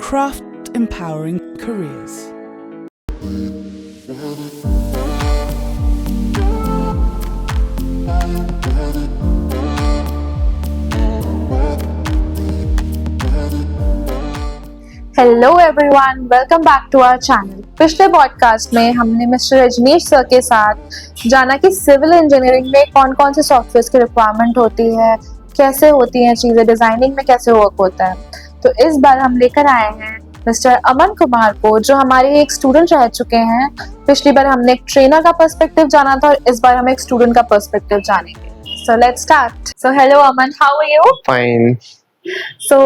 craft empowering careers. Hello everyone, welcome back to our channel. पिछले podcast में हमने mister Rajneesh sir के साथ जाना कि सिविल इंजीनियरिंग में कौन कौन से सॉफ्टवेयर की रिक्वायरमेंट होती है, कैसे होती हैं चीज़ें, डिजाइनिंग में कैसे वर्क होता है। तो इस बार हम लेकर आए हैं मिस्टर अमन कुमार को, जो हमारे एक स्टूडेंट रह चुके हैं। पिछली बार हमने एक ट्रेनर का पर्सपेक्टिव जाना था और इस बार हम एक स्टूडेंट का पर्सपेक्टिव जानेंगे। So let's start. So hello Aman, how are you? Fine. So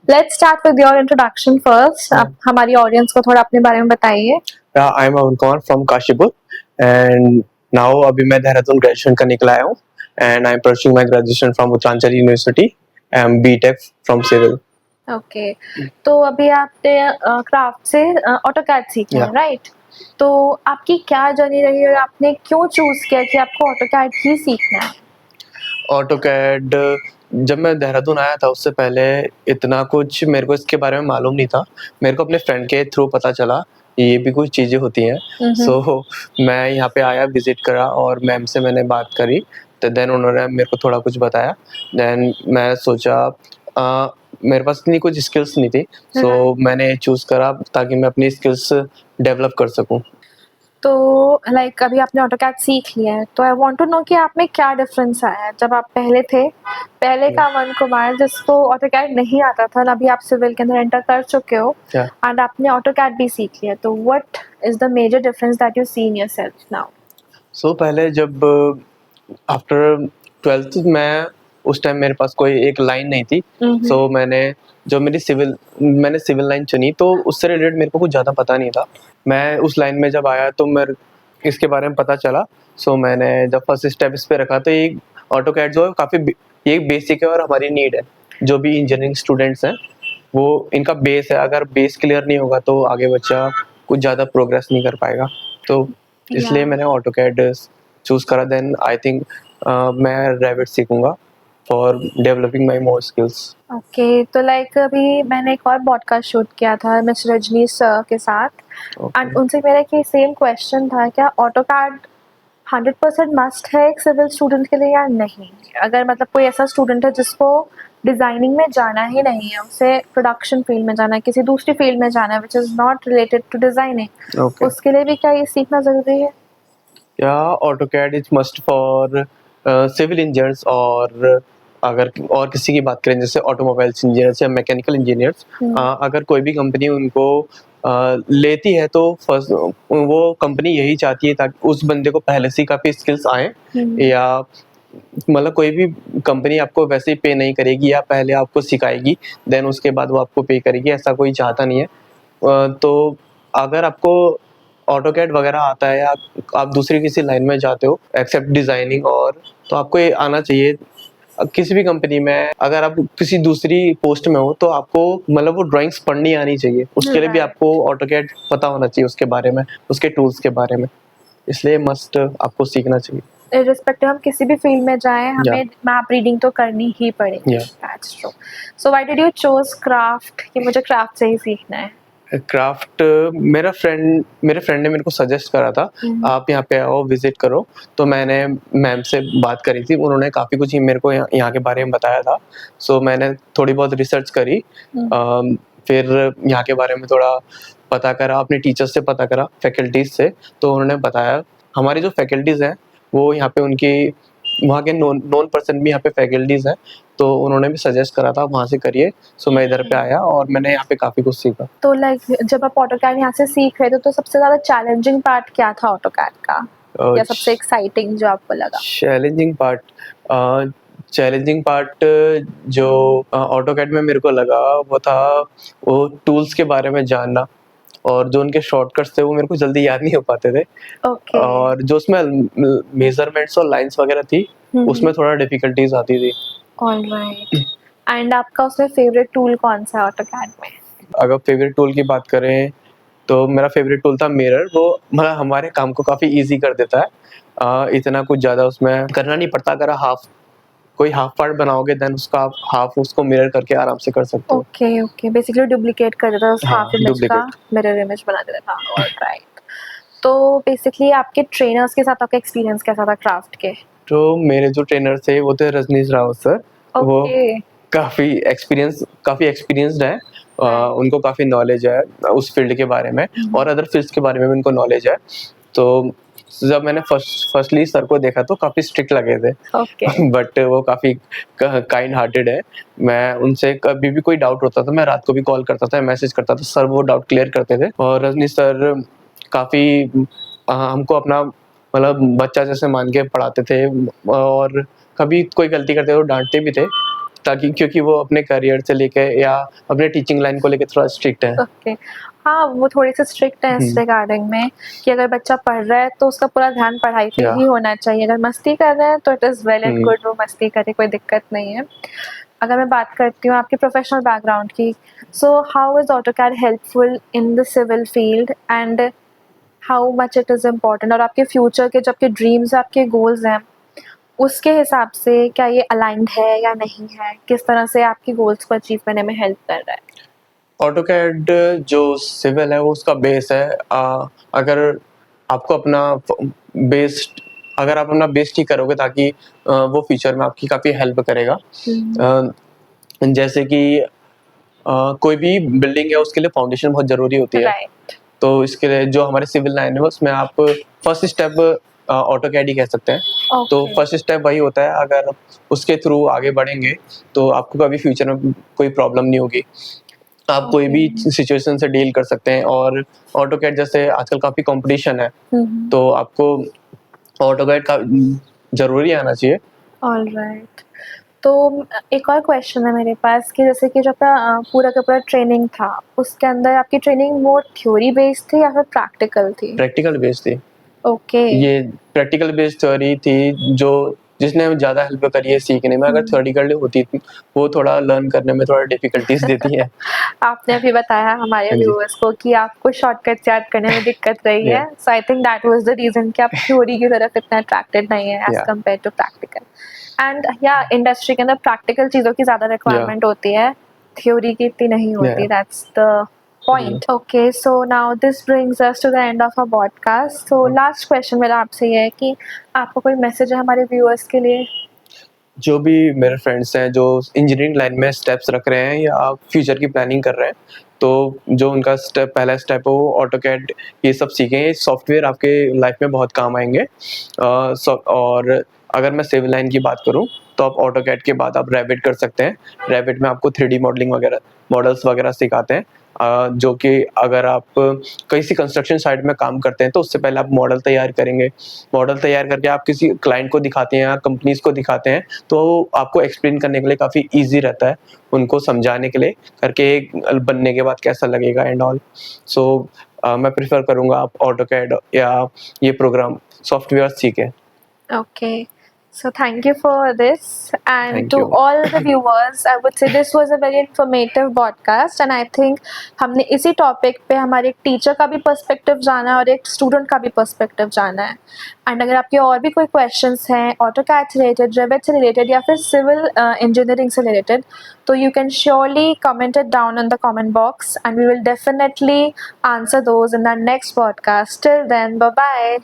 let's start with your introduction first. आप हमारी ऑडियंस को थोड़ा अपने बारे में बताइए। I am Aman Kumar from Kashipur and now अभी मैं देहरादून ग्रेजुएशन करने के लिए आया हूँ and I am pursuing my graduation from Uttaranchal university and BTech from civil. Okay, तो अभी आपने क्राफ्ट से ऑटोकैड सीखा है, राइट? तो आपकी क्या जर्नी रही और आपने क्यों चूज किया कि आपको ऑटोकैड ही सीखना है? ऑटोकैड जब मैं देहरादून आया था उससे पहले इतना कुछ मेरे को इसके बारे में मालूम नहीं था। मेरे को अपने फ्रेंड के थ्रू पता चला ये भी कुछ चीज़ें होती हैं। सो मैं यहाँ पे आया, विजिट करा और मैम से मैंने बात करी। तो देन उन्होंने मेरे को थोड़ा कुछ बताया। देन मैं सोचा मेरे पास इतनी कुछ स्किल्स नहीं थी, सो मैंने चूज़ करा ताकि मैं अपनी स्किल्स डेवलप कर सकूँ। तो लाइक अभी आपने ऑटोकैड सीख लिया है, तो आई वांट टू नो कि आप में क्या डिफरेंस आया है जब आप पहले का अमन कुमार जिसको ऑटोकैड नहीं आता था, और अभी आप सिविल के अंदर एंटर कर चुके हो एंड आपने ऑटोकैड भी सीख लिया। तो what is the major difference that you see in yourself now? So पहले जब आफ्टर 12th मैं उस टाइम मेरे पास कोई एक लाइन नहीं थी। सो मैंने सिविल लाइन चुनी, तो उससे रिलेटेड मेरे को कुछ ज़्यादा पता नहीं था। मैं उस लाइन में जब आया तो मेरे इसके बारे में पता चला। सो मैंने जब फर्स्ट स्टेप इस पे रखा तो ये ऑटोकैड जो है काफ़ी ये बेसिक है और हमारी नीड है। जो भी इंजीनियरिंग स्टूडेंट्स हैं वो इनका बेस है। अगर बेस क्लियर नहीं होगा तो आगे बच्चा कुछ ज़्यादा प्रोग्रेस नहीं कर पाएगा। तो इसलिए मैंने ऑटोकैड चूज करा। देन आई थिंक मैं रेविट सीखूंगा for developing my more skills. Okay, तो लाइक अभी मैंने एक और पॉडकास्ट शूट किया था मिस्टर रजनीश सर के साथ एंड उनसे मेरा कि सेम क्वेश्चन था, क्या ऑटोकैड 100% मस्ट है एक सिविल स्टूडेंट के लिए या नहीं? अगर मतलब कोई ऐसा स्टूडेंट है जिसको डिज़ाइनिंग में जाना ही नहीं है, उसे प्रोडक्शन फील्ड में जाना है, किसी दूसरी फील्ड में जाना है which is not related to designing, उसके लिए भी क्या ये सीखना ज़रूरी है? या AutoCAD is must for civil engineers, और अगर और किसी की बात करें जैसे ऑटोमोबाइल्स इंजीनियर्स या मैकेनिकल इंजीनियर्स, अगर कोई भी कंपनी उनको लेती है तो फर्स्ट वो कंपनी यही चाहती है ताकि उस बंदे को पहले से काफ़ी स्किल्स आए। या मतलब कोई भी कंपनी आपको वैसे ही पे नहीं करेगी या पहले आपको सिखाएगी देन उसके बाद वो आपको पे करेगी, ऐसा कोई चाहता नहीं है। तो अगर आपको ऑटोकैड वगैरह आता है या आप दूसरी किसी लाइन में जाते हो एक्सेप्ट डिज़ाइनिंग, और तो आपको ये आना चाहिए। किसी भी कंपनी में अगर आप किसी दूसरी पोस्ट में हो तो आपको मतलब वो ड्राइंग्स पढ़नी आनी चाहिए। उसके लिए भी आपको ऑटोकैड पता होना चाहिए, उसके बारे में, उसके टूल्स के बारे में। इसलिए मस्ट आपको सीखना चाहिए। इर्रिस्पेक्टिव हम किसी भी फील्ड में जाएं, हमें मैप रीडिंग तो करनी ही पड़ेगी। That's true. So why did you choose craft कि मुझे क्राफ्ट से ही सीखना है? क्राफ्ट मेरे फ्रेंड ने मेरे को सजेस्ट करा था आप यहाँ पे आओ, विजिट करो। तो मैंने मैम से बात करी थी, उन्होंने काफ़ी कुछ मेरे को यहाँ के बारे में बताया था। सो मैंने थोड़ी बहुत रिसर्च करी, फिर यहाँ के बारे में थोड़ा पता करा, अपने टीचर्स से पता करा, फैकल्टीज से। तो उन्होंने बताया हमारी जो फैकल्टीज़ हैं वो यहाँ पे उनकी वहाँ के नॉन पर्सन भी यहाँ पे फैकल्टीज हैं, तो उन्होंने भी सजेस्ट करा था वहाँ से करिए। सो मैं इधर पे आया और मैंने यहाँ पे काफ़ी कुछ सीखा। तो लाइक जब आप ऑटोकैड यहाँ से सीख रहे थे तो सबसे ज़्यादा चैलेंजिंग पार्ट क्या था ऑटोकैड का, या सबसे एक्साइटिंग जो आपको लगा? चैलेंजिंग पार्ट जो ऑटोकैड में मेरे को लगा वो था वो टूल्स के बारे में जानना, और जो उनके शॉर्टकट्स थे वो मेरे को जल्दी याद नहीं हो पाते थे। और जो उसमें मेजरमेंट्स और लाइंस वगैरह थी उसमें थोड़ा डिफिकल्टीज आती थी। ऑलराइट। एंड आपका उसमें फेवरेट टूल कौन सा है ऑटोकैड में? अगर फेवरेट टूल की बात करें तो मेरा फेवरेट टूल था मिरर। वो मतलब हमारे काम को काफ़ी इजी कर देता है। इतना कुछ ज़्यादा उसमें करना नहीं पड़ता। अगर हाफ कोई हाफ पार्ट बनाओगे देन उसका आप हाफ उसको मिरर करके आराम से कर सकते हो। ओके, बेसिकली डुप्लीकेट कर देता था उस हाँ, हाफ इमेज का, डुप्लीकेट। मिरर इमेज बना देता था। ऑलराइट। तो बेसिकली आपके ट्रेनर्स के साथ आपका एक्सपीरियंस कैसा था क्राफ्ट के? तो मेरे जो ट्रेनर थे वो थे रजनीश रावत सर। वो ओके। काफ़ी एक्सपीरियंस्ड हैं। Right. उनको काफ़ी नॉलेज है उस फील्ड के बारे में और अदर फील्ड्स के बारे में भी उनको नॉलेज है। तो जब मैंने फर्स्टली सर को देखा तो काफ़ी स्ट्रिक्ट लगे थे ओके। बट वो काफ़ी काइंड हार्टेड है। मैं उनसे कभी भी कोई डाउट होता था मैं रात को भी कॉल करता था, मैसेज करता था, सर वो डाउट क्लियर करते थे। और रजनीश सर काफ़ी हमको अपना मतलब बच्चा जैसे मान के पढ़ाते थे और कभी कोई गलती करते तो डाँटते भी थे ताकि क्योंकि वो अपने करियर से लेके या अपने टीचिंग लाइन को लेके थोड़ा स्ट्रिक्ट है। ओके। हाँ, वो थोड़े से स्ट्रिक्ट हैं इस रिगार्डिंग में कि अगर बच्चा पढ़ रहा है तो उसका पूरा ध्यान पढ़ाई पे या ही होना चाहिए। अगर मस्ती कर रहा है तो it is well and good, वो मस्ती करे, कोई दिक्कत नहीं है। अगर मैं बात करती हूँ आपके प्रोफेशनल बैकग्राउंड की, so how is AutoCAD helpful in the civil field and how much it is important? और आपके फ्यूचर के जो आपके ड्रीम्स हैं, आपके गोल्स हैं, उसके हिसाब से क्या ये अलाइन्ड है या नहीं है? किस तरह से आपके गोल्स को अचीव करने में हेल्प कर रहा है? ऑटोकैड जो सिविल है वो उसका बेस है। अगर आपको अपना बेस अगर आप अपना बेस ठीक करोगे ताकि वो फ्यूचर में आपकी काफ़ी हेल्प करेगा। जैसे कि कोई भी बिल्डिंग है उसके लिए फाउंडेशन बहुत ज़रूरी होती है। राइट। तो इसके लिए जो हमारे सिविल लाइन है उसमें आप फर्स्ट स्टेप ऑटोकैड ही कह सकते हैं। तो ओके। फर्स्ट स्टेप वही होता है, अगर उसके थ्रू आगे बढ़ेंगे तो आपको कभी फ्यूचर में कोई प्रॉब्लम नहीं होगी। आप कोई भी सिचुएशन से डील कर सकते हैं और ऑटोकैड जैसे आजकल काफ़ी कंपटीशन है तो आपको ऑटोकैड का ज़रूरी आना चाहिए। ऑलराइट। तो एक और क्वेश्चन है मेरे पास कि जैसे कि जो आपका पूरा का पूरा ट्रेनिंग था, उसके अंदर आपकी ट्रेनिंग मोर थ्योरी बेस्ड थी या फिर प्रैक्टिकल थी? प्रैक्टिकल बेस्ड थी। ओके। ये प्रैक्टिकल बेस्ड थ्योरी थी जो जिसने ज़्यादा हेल्प करी है सीखने में। अगर थ्योरेटिकल होती थी वो थोड़ा लर्न करने में थोड़ा डिफिकल्टीज देती है। आपने अभी बताया हमारे हाँ जी। व्यूअर्स को कि आपको शॉर्टकट्स याद करने में दिक्कत रही है, या so I think that was the reason कि आप थ्योरी की तरफ इतना अट्रैक्टेड नहीं है एज या कंपेयर टू प्रैक्टिकल। एंड या इंडस्ट्री के अंदर प्रैक्टिकल चीज़ों की ज़्यादा रिक्वायरमेंट होती है, थ्योरी की इतनी नहीं होती। Yeah that's the point. Okay, so now this brings us to the end of our podcast. So last question मेरा आपसे ये है कि आपका कोई मैसेज है हमारे व्यूअर्स के लिए? जो भी मेरे फ्रेंड्स हैं जो इंजीनियरिंग लाइन में स्टेप्स रख रहे हैं या फ्यूचर की प्लानिंग कर रहे हैं तो जो उनका पहला स्टेप है वो ऑटोकैड ये सब सीखें। ये सॉफ्टवेयर आपके लाइफ में बहुत काम आएंगे। और अगर मैं सिविल लाइन की बात करूं तो आप ऑटोकैड के बाद आप रैविट कर सकते हैं। रैविट में आपको 3D मॉडलिंग वगैरह मॉडल्स वगैरह सिखाते हैं। जो कि अगर आप किसी कंस्ट्रक्शन साइट में काम करते हैं तो उससे पहले आप मॉडल तैयार करेंगे। मॉडल तैयार करके आप किसी क्लाइंट को दिखाते हैं या कंपनीज को दिखाते हैं तो आपको एक्सप्लेन करने के लिए काफ़ी ईजी रहता है, उनको समझाने के लिए करके बनने के बाद कैसा लगेगा एंड ऑल। सो मैं प्रेफर करूँगा आप ऑटोकैड या ये प्रोग्राम सॉफ्टवेयर सीखें। Okay. So thank you for this, and thank to you. all the viewers, I would say this was a very informative podcast, and I think हमने इसी topic पे हमारे एक टीचर का भी पर्सपेक्टिव जाना है और एक स्टूडेंट का भी पर्सपेक्टिव जाना है। एंड अगर आपके और भी कोई क्वेश्चंस हैं ऑटोकैड से रिलेटेड, रेविट से रिलेटेड या फिर सिविल इंजीनियरिंग से रिलेटेड, तो you can surely comment it down in the comment box, and we will definitely answer those in our next podcast. Till then, bye bye.